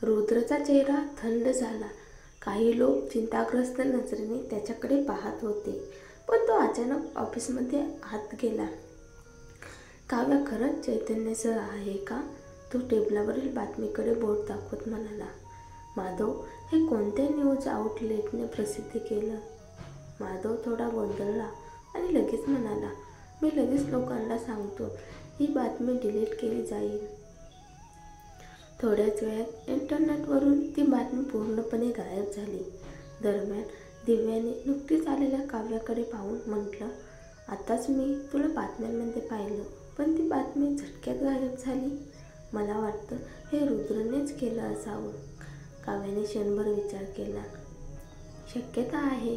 रुद्रचा चेहरा थंड झाला. काही लोक चिंताग्रस्त नजरेने त्याच्याकडे पाहत होते, पण तो अचानक ऑफिसमध्ये आत गेला. काव्या खरंच चैतन्य सर आहे का? तो टेबलावरील बातमीकडे बोट दाखवत म्हणाला. माधव, हे कोणत्या न्यूज आउटलेटने प्रसिद्ध केलं? माधव थोडा गोंधळला आणि लगेच म्हणाला, मी लगेच लोकांना सांगतो. ही बातमी डिलीट केली जाईल. थोड्याच वेळात इंटरनेटवरून ती बातमी पूर्णपणे गायब झाली. दरम्यान दिव्याने नुकतीच आलेल्या काव्याकडे पाहून म्हटलं, आताच मी तुला बातम्यांमध्ये पाहिलं, पण ती बातमी झटक्यात गायब झाली. मला वाटतं हे रुद्रनेच केलं असावं. काव्याने क्षणभर विचार केला. शक्यता आहे,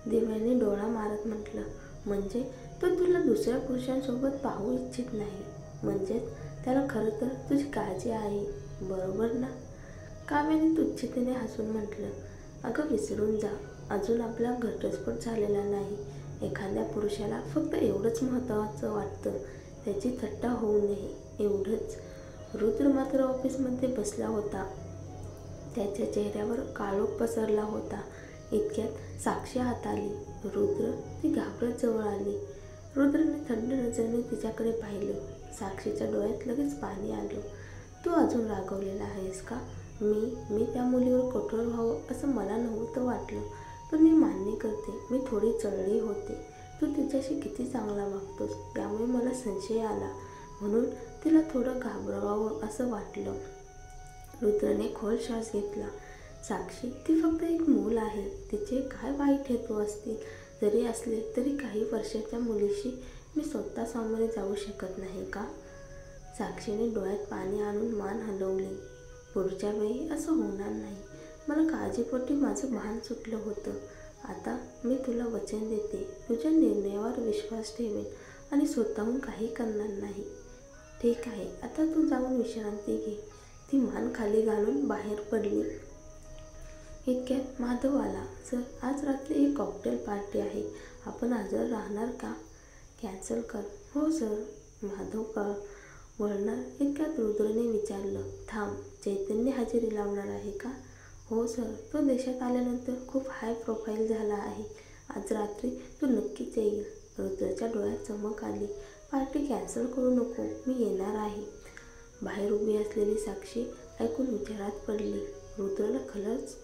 दिव्याने डोळा मारत म्हटलं. म्हणजे तो तुला दुसऱ्या पुरुषांसोबत पाहू इच्छित नाही. म्हणजेच त्याला खरं तर तुझी काळजी आहे, बरोबर ना? काव्याने तुच्छतेने हसून म्हटलं, अगं विसरून जा, अजून आपला घटस्फोट झालेला नाही. एखाद्या पुरुषाला फक्त एवढंच महत्त्वाचं वाटतं, त्याची थट्टा होऊ नये, एवढंच. रुद्र मात्र ऑफिसमध्ये बसला होता. त्याच्या चेहऱ्यावर काळोख पसरला होता. इतक्यात साक्षी हात आली. रुद्र, ती घाबरत जवळ आली. रुद्रने थंड नजरेने तिच्याकडे पाहिलं. साक्षीच्या डोळ्यात लगेच पाणी आलं. तू अजून रागावलेला आहेस का? मी त्या मुलीवर कठोर व्हावं असं मला नव्हतं वाटलं, पण मी मान्य करते, मी थोडी चढली होते. तू तिच्याशी किती चांगला वागतोस यामुळे मला संशय आला, म्हणून तिला थोडं घाबरवावं असं वाटलं. रुद्रने खोल श्वास घेतला. साक्षी, ती फक्त एक मूल आहे. तिचे काय वाईट हेतू असतील, जरी असले तरी काही वर्षाच्या मुलीशी मी स्वतः सामोरे जाऊ शकत नाही का? साक्षीने डोळ्यात पाणी आणून मान हलवली. पुढच्या वेळी असं होणार नाही. मला काळजीपोटी माझं भान सुटलं होतं. आता मी तुला वचन देते, तुझ्या निर्णयावर विश्वास ठेवेन आणि स्वतःहून काही करणार नाही. ठीक आहे, आता तू जाऊन विश्रांती घे. ती मान खाली घालून बाहेर पडली. इतक्यात माधव आला. सर, आज रात्री एक कॉकटेल पार्टी आहे, आपण हजर राहणार का? कॅन्सल कर. हो सर. माधव वळणार इतक्यात रुद्रने विचारलं, थांब, चैतन्य हजेरी लावणार आहे का? हो सर, तो देशात आल्यानंतर खूप हाय प्रोफाईल झाला आहे. आज रात्री तू नक्कीच येईल. रुद्रच्या डोळ्यात चमक आली. पार्टी कॅन्सल करू नको, मी येणार आहे. बाहेर उभी असलेली साक्षी ऐकून विचारात पडली. रुद्रला खरंच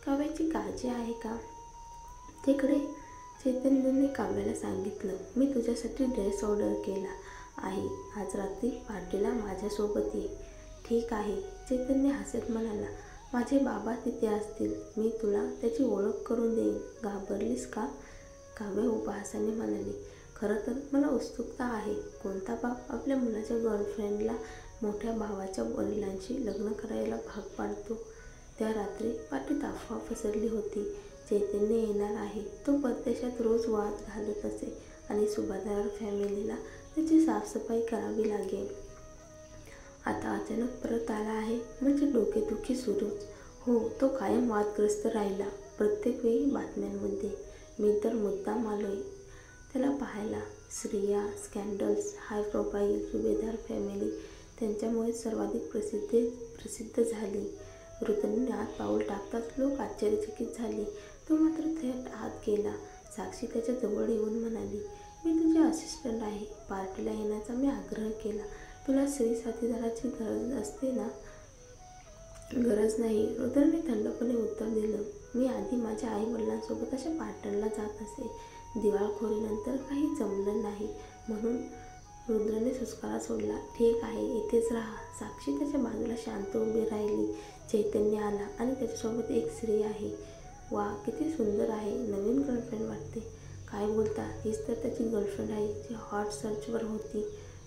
काव्याची काळजी आहे का? तिकडे चैतन्यने काव्याला सांगितलं, मी तुझ्यासाठी ड्रेस ऑर्डर केला आहे. आज रात्री पार्टीला माझ्यासोबत ये. ठीक आहे. चैतन्य हसत म्हणाला, माझे बाबा तिथे असतील, मी तुला त्याची ओळख करून देईन. घाबरलीस का? काव्या उपहासाने म्हणाली, खरं तर मला उत्सुकता आहे. कोणता बाप आपल्या मुलाच्या गर्लफ्रेंडला मोठ्या भावाच्या वडिलांशी लग्न करायला भाग पाडतो? त्या रात्री पार्टीत अफवा पसरली होती, चैतन्य येणार आहे. तो परदेशात रोज वाद घालत असे आणि सुभेदार फॅमिलीला त्याची साफसफाई करावी लागेल. आता अचानक परत आला आहे म्हणजे डोकेदुखी सुरूच. हो, तो कायम वादग्रस्त राहिला, प्रत्येक वेळी बातम्यांमध्ये. मी तर मुद्दाम आलोय त्याला पाहायला. स्त्रिया, स्कॅन्डल्स, हाय प्रोफाईल, सुभेदार फॅमिली, त्यांच्यामुळे सर्वाधिक प्रसिद्ध झाली. रुद्रने आत पाऊल टाकताच लोक आश्चर्यचकित झाले. तो मात्र थेट आत गेला. साक्षी त्याच्या जवळ येऊन म्हणाली, मी तुझी असिस्टंट आहे. पार्टीला येण्याचा मी आग्रह केला. तुला स्त्री साथीदाराची गरज असते ना? गरज नाही, रुद्रने थंडपणे उत्तर दिलं. मी आधी माझ्या आई वडिलांसोबत अशा पार्ट्यांना जात असे. दिवाळखोरीनंतर काही जमलं नाही, म्हणून रुद्रने सुस्कारा सोडला. ठीक आहे, इथेच राहा. साक्षी त्याच्या बाजूला शांत उभी राहिली. चैतन्य आला आणि त्याच्यासोबत एक स्त्री आहे. वा, किती सुंदर आहे. नवीन गर्लफ्रेंड वाटते. काय बोलता, हीच तर त्याची गर्लफ्रेंड आहे जी हॉट सर्चवर होती.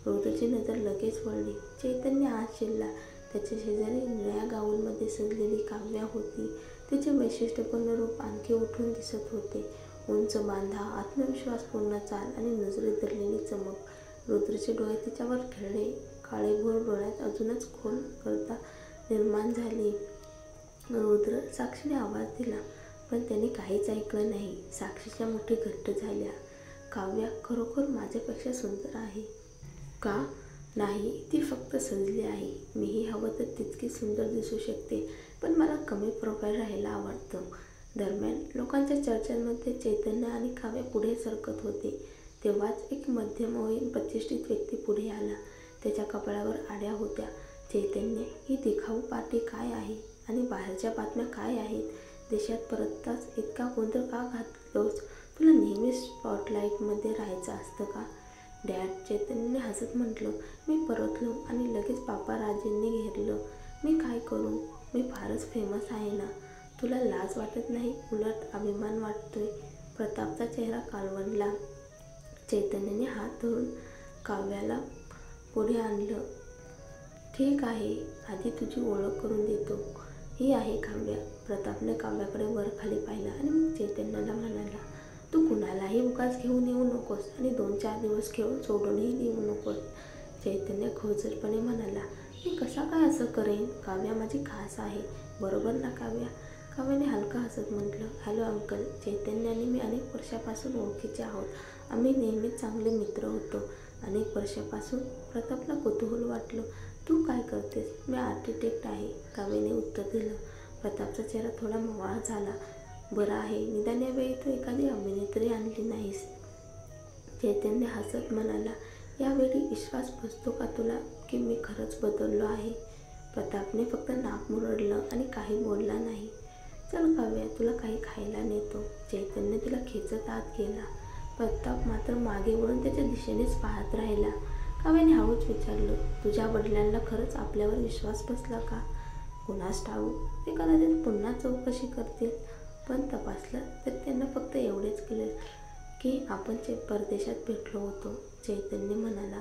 रुद्रची नजर लगेच वळली. चैतन्य आत शिरला. त्याच्या शेजारी निळ्या गाऊनमध्ये सजलेली काव्या होती. तिचे वैशिष्ट्यपूर्ण रूप आणखी उठून दिसत होते. उंच बांधा, आत्मविश्वासपूर्ण चाल आणि नजरेत धरलेली चमक. रुद्रचे डोळे तिच्यावर खेळले. काळेभोर डोळ्यात अजूनच खोल करता निर्माण झाली. रुद्र, साक्षीने आवाज दिला, पण त्याने काहीच ऐकलं नाही. साक्षीच्या मुठी घट्ट झाल्या. काव्या खरोखर माझ्यापेक्षा सुंदर आहे का? नाही, ती फक्त सजली आहे. मीही हवं तर तितकी सुंदर दिसू शकते, पण मला कमी प्रोफाईल राहायला आवडतं. दरम्यान लोकांच्या चर्चांमध्ये चैतन्य आणि काव्य पुढे सरकत होते. तेव्हाच एक मध्यमवयीन प्रतिष्ठित व्यक्ती पुढे आला. त्याच्या कपाळावर आड्या होत्या. चैतन्य, ही दिखाऊ पार्टी काय आहे आणि बाहेरच्या बातम्या काय आहेत? देशात परतताच इतका गोंधळ का घातलोस? तुला नेहमीच स्पॉटलाईटमध्ये राहायचं असतं का? डॅड, चैतन्यने हसत म्हटलं. मी परतलो आणि लगेच पापाराजींनी घेरलं. मी काय करू? मी फारच फेमस आहे ना. तुला लाज वाटत नाही, उलट अभिमान वाटतोय. प्रतापचा चेहरा काळवंडला. चैतन्याने हात धरून काव्याला पुढे आणलं. ठीक आहे, आधी तुझी ओळख करून देतो. ही आहे काव्या. प्रतापने काव्याकडे वर खाली पाहिलं आणि मग चैतन्याला म्हणाला, तू कुणालाही उगाच घेऊन येऊ नकोस आणि 2-4 दिवस खेळून सोडूनही देऊ नकोस. चैतन्य खोचरपणे म्हणाला, मी कसा काय असं करेन? काव्या माझी खास आहे, बरोबर ना काव्या? काव्याने हलका हसत म्हटलं, हॅलो अंकल. चैतन्य आणि मी अनेक वर्षापासून ओळखीचे आहोत. आम्ही नेहमीच चांगले मित्र होतो. अनेक वर्षापासून. प्रतापला कुतूहल वाटलं. तू काय करतेस? मी आर्किटेक्ट आहे, काव्याने उत्तर दिलं. प्रतापचा चेहरा थोडा मवाळ झाला. बरं आहे, निदान यावेळी तू एखादी अभिनेत्री आणली नाहीस. चैतन्य हसत म्हणाला, यावेळी विश्वास बसतो का तुला की मी खरंच बदललो आहे? प्रतापने फक्त नाक मुरडलं आणि काही बोलला नाही. चल काव्या, तुला काही खायला नेतो. चैतन्य तिला खेचत आत गेला. प्रताप मात्र मागे वळून त्याच्या दिशेनेच पाहत राहिला. काव्याने हळूच विचारलं, तुझ्या वडिलांना खरंच आपल्यावर विश्वास बसला का? कुणास ठाऊक, ते कदाचित पुन्हा चौकशी करतील. पण तपासलं तर त्यांना फक्त एवढेच कळेल की आपण परदेशात भेटलो होतो. चैतन्य म्हणाला.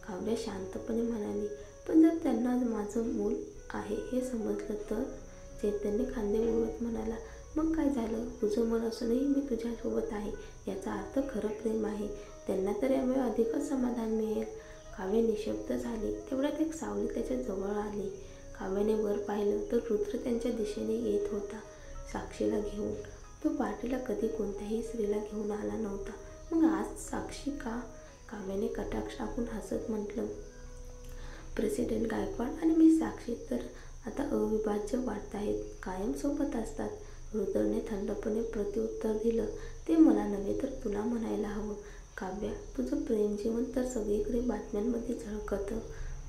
काव्या शांतपणे म्हणाली, पण जर त्यांना माझं मूल आहे हे समजलं तर? चैतन्य खांदे उडवत म्हणाला, मग काय झालं? तुझं मन असूनही मी तुझ्यासोबत आहे याचा अर्थ खरं प्रेम आहे. त्यांना तर यामुळे अधिकच समाधान मिळेल. काव्य निशब्द झाली. तेवढ्यात एक सावली त्याच्या जवळ आली. काव्याने वर पाहिलं तर रुद्र त्यांच्या दिशेने येत होता, साक्षीला घेऊन. तो पार्टीला कधी कोणत्याही स्त्रीला घेऊन आला नव्हता, मग आज साक्षी का? काव्याने कटाक्ष टाकून हसत म्हटलं, प्रेसिडेंट गायकवाड आणि मी साक्षी तर आता अविभाज्य वाटताहेत, कायम सोबत असतात. रुद्रने थंडपणे प्रत्युत्तर दिलं, ते मला नव्हे तर तुला म्हणायला हवं. काव्या, तुझं प्रेमजीवन तर सगळीकडे बातम्यांमध्ये झळकतं.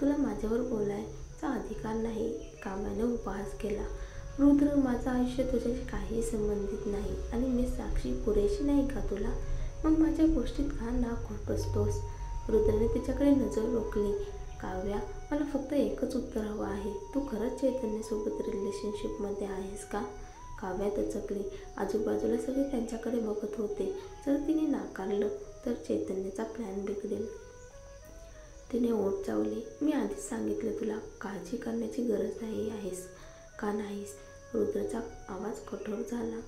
तुला माझ्यावर बोलायचा अधिकार नाही. काव्याने उपहास केला. रुद्र, माझं आयुष्य तुझ्याशी काही संबंधित नाही आणि मी साक्षी पुरेशी नाही का तुला? मग माझ्या गोष्टीत का नाक खुपसतोस? रुद्रने तिच्याकडे नजर रोखली. काव्या, मला फक्त एकच उत्तर हवं आहे. तू खरंच चैतन्यसोबत रिलेशनशिपमध्ये आहेस का? काव्या दचकली. आजूबाजूला सगळे त्यांच्याकडे बघत होते. जर तिने नाकारलं तर चैतन्याचा प्लॅन बिघडेल. तिने ओठ चावले. मी आधीच सांगितलं तुला, काळजी करण्याची गरज नाही आहेस का नाहीस? रुद्रचा आवाज कठोर झाला.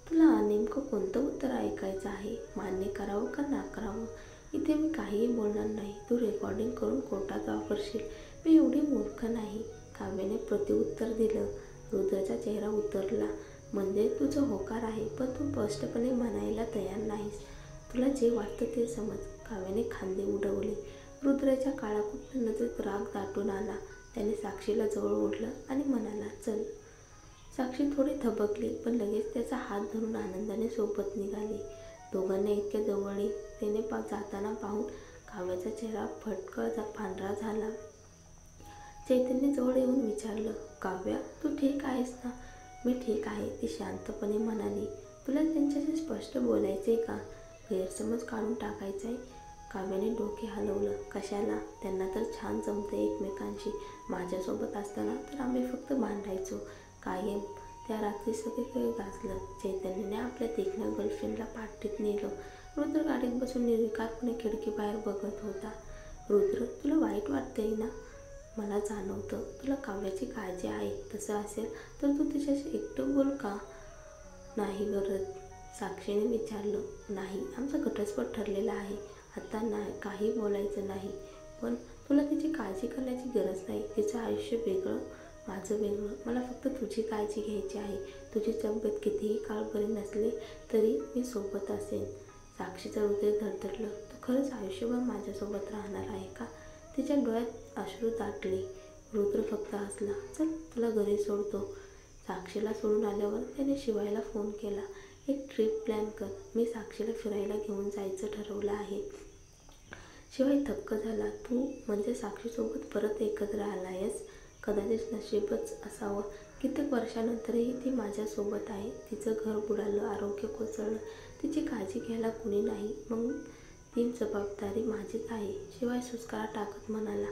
तुला नेमकं कोणतं उत्तर ऐकायचं आहे? मान्य करावं का नाकारावं? इथे मी काहीही बोलणार नाही. तू रेकॉर्डिंग करून कोर्टात वापरशील. मी एवढी मूर्ख नाही. काव्याने प्रत्युत्तर दिलं. रुद्रचा चेहरा उतरला. म्हणजे तुझं होकार आहे, पण तू स्पष्टपणे म्हणायला तयार नाहीस. तुला जे वाटतं ते समज. काव्याने खांदे उडवले. रुद्राच्या काळाकुट्ट नजरेत राग दाटून आला. त्याने साक्षीला जवळ ओढलं आणि म्हणाला, चल. साक्षी थोडी थबकली, पण लगेच त्याचा हात धरून आनंदाने सोबत निघाली. दोघांना इतक्या जवळीकतेने जाताना पाहून काव्याचा चेहरा फटकळ पांढरा झाला. चैतन्य जवळ येऊन विचारलं, काव्या, तू ठीक आहेस ना? मी ठीक आहे, ती शांतपणे म्हणाली. तुला त्यांच्याशी स्पष्ट बोलायचंय का? गैरसमज काढून टाकायचाय? काव्याने डोके हलवलं. कशाला? त्यांना तर छान जमते एकमेकांशी. माझ्यासोबत असताना तर आम्ही फक्त भांडायचो कायम. त्या रात्री सगळीकडे गाजलं. चैतन्याने आपल्या देखण्या गर्लफ्रेंडला पार्टीत नेलं. रुद्र गाडीत बसून निर्विकारपणे खिडकीबाहेर बघत होता. रुद्र, तुला वाईट वाटतंय ना? मला जाणवतं तुला काव्याची काळजी आहे. तसं असेल तर तू तिच्याशी एकटं बोल का? नाही गरज. साक्षीने विचारलं. नाही, आमचा घटस्फोट ठरलेला आहे. आता नाही, काही बोलायचं नाही. पण तुला तिची काळजी करण्याची गरज नाही. तिचं आयुष्य वेगळं, माझं वेगळं. मला फक्त तुझी काळजी घ्यायची आहे. तुझी तब्येत कितीही काळ बरी नसली तरी मी सोबत असेन. साक्षीचं हृदय धडधडलं. तू खरंच आयुष्यभर माझ्यासोबत राहणार आहे का? तिच्या डोळ्यात अश्रू दाटले. रुद्र फक्त हसला. चल तुला घरी सोडतो. साक्षीला सोडून आल्यावर त्याने शिवायला फोन केला. एक ट्रिप प्लॅन कर. मी साक्षीला फिरायला घेऊन जायचं ठरवलं आहे. शिवाय थक्क झाला. तू म्हणजे साक्षीसोबत परत एकत्र आलायस. कदाचित नशीबच असावं. कित्येक वर्षानंतरही ती माझ्यासोबत आहे. तिचं घर बुडालं, आरोग्य कोसळलं, तिची काळजी घ्यायला कुणी नाही, मग ती जबाबदारी माझीच आहे. शिवाय सुस्कारा टाकत म्हणाला.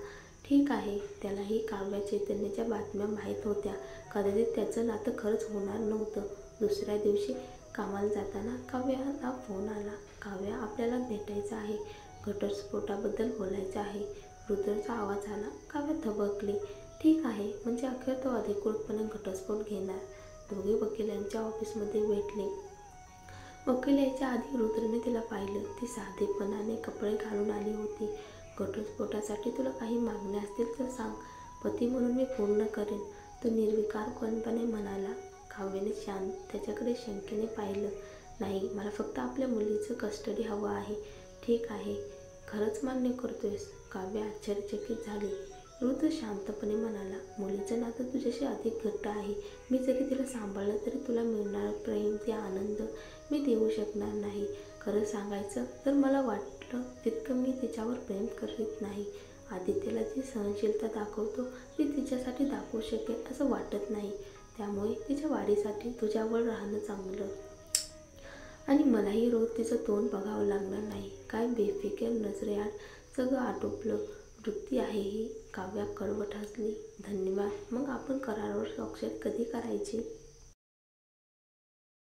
ठीक आहे. त्यालाही काव्या चैतन्याच्या बातम्या माहीत होत्या. कदाचित त्याचं नातं खरंच होणार नव्हतं. दुसऱ्या दिवशी कामाला जाताना काव्याला फोन आला. काव्या, आपल्याला भेटायचं आहे. घटस्फोटाबद्दल बोलायचं आहे. रुद्रचा आवाज आला. काव्या थबकली. ठीक आहे, म्हणजे अखेर तो अधिकृतपणे घटस्फोट घेणार. दोघे वकिलांच्या ऑफिसमध्ये भेटले. वकील यायच्या आधी रुद्रने तिला पाहिलं. ती साधेपणाने कपडे घालून आली होती. घटस्फोटासाठी तुला काही मागण्या असतील तर सांग. पती म्हणून मी पूर्ण करेन, तो निर्विकारपणे म्हणाला. काव्याने त्याच्याकडे शंकेने पाहिलं. नाही, मला फक्त आपल्या मुलीचं कस्टडी हवं आहे. ठीक आहे, खरंच मान्य करतोयस? काव्या आश्चर्यचकित झाली. रुद्र शांतपणे म्हणाला. मुलीचं नातं तुझ्याशी अधिक घट्ट आहे. मी जरी तिला सांभाळलं तरी तुला मिळणारं प्रेम, ते आनंद मी देऊ शकणार नाही. खरं सांगायचं तर मला वाटलं तितकं मी तिच्यावर प्रेम करीत नाही. आदित्यला जी सहनशीलता दाखवतो ती तिच्यासाठी दाखवू शकेल असं वाटत नाही. त्यामुळे तिच्या वाढीसाठी तुझ्यावर राहणं चांगलं. आणि मलाही रोज तिचं तोंड बघावं लागणार नाही. काय बेफिकीर नजरेआड सगळं आटोपलं. वृत्ती आहे ही. काव्या कडवट हसली. धन्यवाद. मग आपण करारावर स्वाक्षरी कधी करायची?